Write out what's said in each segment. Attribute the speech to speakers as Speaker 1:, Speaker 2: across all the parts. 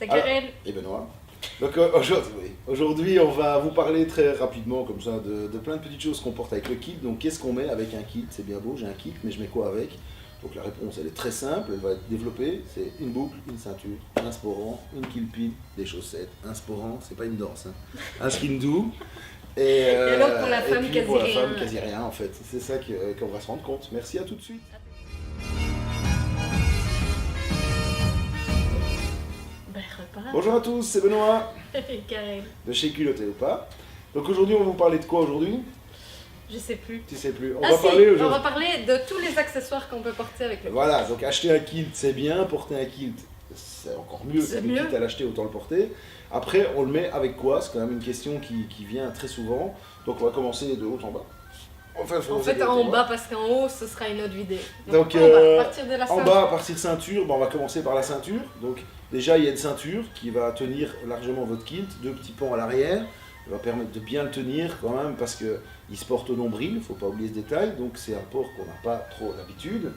Speaker 1: C'est
Speaker 2: Alors,
Speaker 1: Karen.
Speaker 2: et Benoît. Donc aujourd'hui, on va vous parler très rapidement comme ça de plein de petites choses qu'on porte avec le kit. Donc qu'est-ce qu'on met avec un kit? C'est bien beau, j'ai un kit, mais je mets quoi avec? Donc la réponse elle est très simple, elle va être développée. C'est une boucle, une ceinture, un sporant, une kill pin, des chaussettes. Un sporant, c'est pas une danse, hein. Un skin do. Et
Speaker 1: alors pour la femme,
Speaker 2: puis
Speaker 1: quasi
Speaker 2: pour la
Speaker 1: rien.
Speaker 2: femme, quasi rien en fait. C'est ça qu'on va se rendre compte. Merci, à tout de suite.
Speaker 1: Ben, repars.
Speaker 2: Bonjour à tous, c'est Benoît
Speaker 1: Karen.
Speaker 2: de chez Culotté ou pas. Donc aujourd'hui, on va vous parler de quoi aujourd'hui?
Speaker 1: Je sais plus.
Speaker 2: Tu sais plus. On
Speaker 1: Ah
Speaker 2: va
Speaker 1: si,
Speaker 2: parler
Speaker 1: on
Speaker 2: aujourd'hui.
Speaker 1: va parler de tous les accessoires qu'on peut porter avec le kit.
Speaker 2: Voilà, donc acheter un kilt c'est bien, porter un kilt c'est encore mieux.
Speaker 1: C'est
Speaker 2: Le
Speaker 1: mieux.
Speaker 2: kit à l'acheter, autant le porter. Après, on le met avec quoi? C'est quand même une question qui vient très souvent. Donc on va commencer de haut en bas. Enfin,
Speaker 1: En fait, en bas, parce qu'en haut, ce sera une autre vidéo.
Speaker 2: Donc,
Speaker 1: en bas, à partir de la
Speaker 2: En
Speaker 1: ceinture.
Speaker 2: bas, à partir ceinture, on va commencer par la ceinture. Donc déjà, il y a une ceinture qui va tenir largement votre kilt, deux petits pans à l'arrière. Ça va permettre de bien le tenir quand même parce qu'il se porte au nombril, il ne faut pas oublier ce détail. Donc c'est un port qu'on n'a pas trop l'habitude.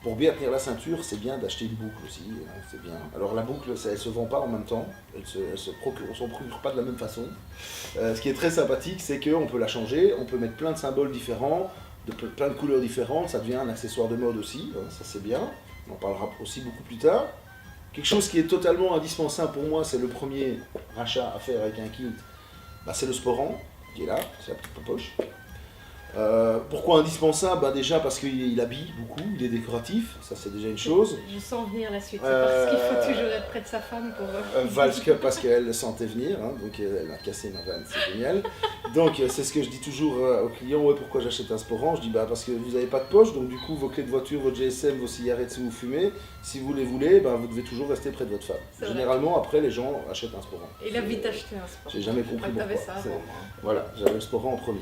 Speaker 2: Pour bien tenir la ceinture, c'est bien d'acheter une boucle aussi, hein, c'est bien. Alors la boucle, elle ne se vend pas en même temps, on ne s'en procure pas de la même façon. Ce qui est très sympathique, c'est qu'on peut la changer, on peut mettre plein de symboles différents, de plein de couleurs différentes, ça devient un accessoire de mode aussi, hein, ça c'est bien. On en parlera aussi beaucoup plus tard. Quelque chose qui est totalement indispensable pour moi, c'est le premier rachat à faire avec un kilt, bah, c'est le sporant, qui est là, c'est la petite poche. Pourquoi indispensable? Bah déjà parce qu'il habille beaucoup, il est décoratif, ça c'est déjà une chose.
Speaker 1: Je sens venir la suite, c'est parce qu'il faut toujours être près de sa femme pour...
Speaker 2: Parce qu'elle le sentait venir, hein, donc elle a cassé ma vanne, c'est génial. Donc c'est ce que je dis toujours aux clients, ouais, pourquoi j'achète un sporant? Je dis bah parce que vous n'avez pas de poche, donc du coup vos clés de voiture, votre GSM, vos cigarettes si vous fumez, si vous les voulez, bah, vous devez toujours rester près de votre femme.
Speaker 1: C'est
Speaker 2: Généralement après les gens achètent un sporant.
Speaker 1: Il a vite acheté un sport.
Speaker 2: J'ai jamais compris
Speaker 1: T'avais
Speaker 2: pourquoi.
Speaker 1: ça
Speaker 2: C'est-
Speaker 1: avant moi.
Speaker 2: Voilà, j'avais le sporant en premier.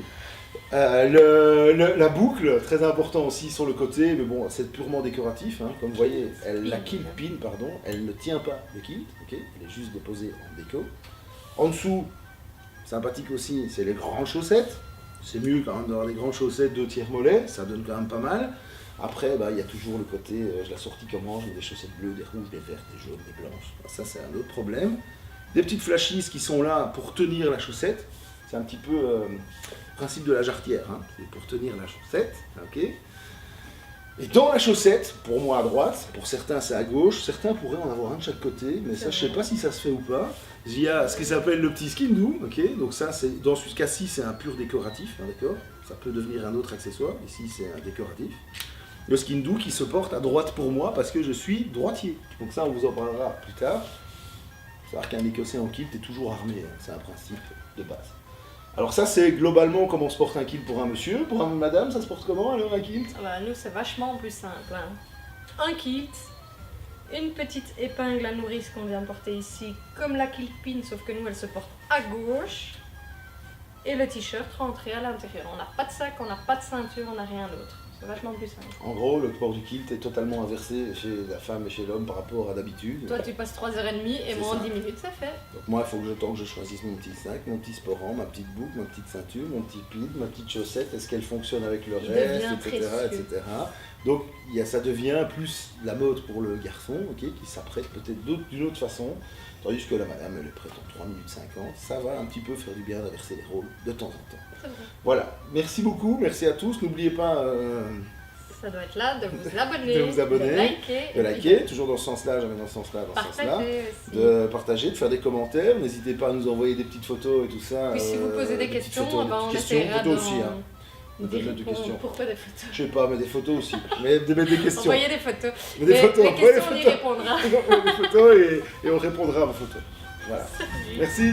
Speaker 2: La boucle, très important aussi sur le côté, mais bon, c'est purement décoratif. Hein. Comme vous voyez, la kilt pin, pardon, elle ne tient pas le kilt, ok, elle est juste déposée en déco. En dessous, sympathique aussi, c'est les grandes chaussettes. C'est mieux quand même d'avoir des grandes chaussettes de tiers mollet, ça donne quand même pas mal. Après, bah, il y a toujours le côté, je la sortis comment, j'ai des chaussettes bleues, des rouges, des vertes, des jaunes, des blanches. Ça, c'est un autre problème. Des petites flashies qui sont là pour tenir la chaussette. C'est un petit peu principe de la jarretière, hein. C'est pour tenir la chaussette, ok. Et dans la chaussette, pour moi à droite, pour certains c'est à gauche, certains pourraient en avoir un de chaque côté, mais ça je sais pas si ça se fait ou pas. Il y a ce qui s'appelle le petit skin do, ok. Donc ça c'est dans ce cas-ci c'est un pur décoratif, hein, d'accord. Ça peut devenir un autre accessoire. Ici c'est un décoratif. Le skin do qui se porte à droite pour moi parce que je suis droitier. Donc ça on vous en parlera plus tard. Faut savoir qu'un Écossais en kilt est toujours armé, hein. C'est un principe de base. Alors ça c'est globalement comment se porte un kilt pour un monsieur. Pour une madame, ça se porte comment alors un kilt?
Speaker 1: Ah bah, nous, c'est vachement plus simple. Hein. Un kilt, une petite épingle à nourrice qu'on vient porter ici, comme la kilt pin, sauf que nous, elle se porte à gauche. Et le t-shirt rentré à l'intérieur. On n'a pas de sac, on n'a pas de ceinture, on n'a rien d'autre. C'est vachement plus simple.
Speaker 2: En gros, le port du kilt est totalement inversé chez la femme et chez l'homme par rapport à d'habitude.
Speaker 1: Toi, tu passes 3h30 et
Speaker 2: C'est
Speaker 1: moi, en
Speaker 2: ça.
Speaker 1: 10 minutes, ça fait.
Speaker 2: Donc moi, il faut que je choisisse mon petit sac, mon petit sporant, ma petite boucle, ma petite ceinture, mon petit pin, ma petite chaussette. Est-ce qu'elle fonctionne avec le
Speaker 1: Il
Speaker 2: reste,
Speaker 1: devient
Speaker 2: etc.,
Speaker 1: précieux.
Speaker 2: etc. Donc ça devient plus la mode pour le garçon, ok, qui s'apprête peut-être d'une autre façon. Tandis que la madame, elle est prête en 3 minutes 50. Ça va un petit peu faire du bien d'inverser les rôles de temps en temps.
Speaker 1: C'est vrai.
Speaker 2: Voilà, merci beaucoup, merci à tous. N'oubliez pas
Speaker 1: Ça doit être là, de vous abonner,
Speaker 2: De vous abonner,
Speaker 1: de liker,
Speaker 2: de liker, toujours dans ce sens-là, jamais dans ce sens-là, dans ce sens-là.
Speaker 1: partager aussi.
Speaker 2: De partager, de faire des commentaires. N'hésitez pas à nous envoyer des petites photos et tout ça.
Speaker 1: Puis si vous posez des
Speaker 2: petites
Speaker 1: questions,
Speaker 2: photos,
Speaker 1: eh ben,
Speaker 2: des
Speaker 1: on
Speaker 2: petites questions,
Speaker 1: essaiera
Speaker 2: photos
Speaker 1: de
Speaker 2: aussi. Hein.
Speaker 1: d'y
Speaker 2: Des
Speaker 1: répondre.
Speaker 2: questions.
Speaker 1: Pourquoi des photos?
Speaker 2: Je sais pas, mais des photos aussi. Mais de mettre des questions.
Speaker 1: Envoyez des photos.
Speaker 2: Mais des photos,
Speaker 1: les
Speaker 2: envoyez
Speaker 1: questions, on y
Speaker 2: photos.
Speaker 1: répondra.
Speaker 2: Des photos et on répondra à vos photos. Voilà. Merci.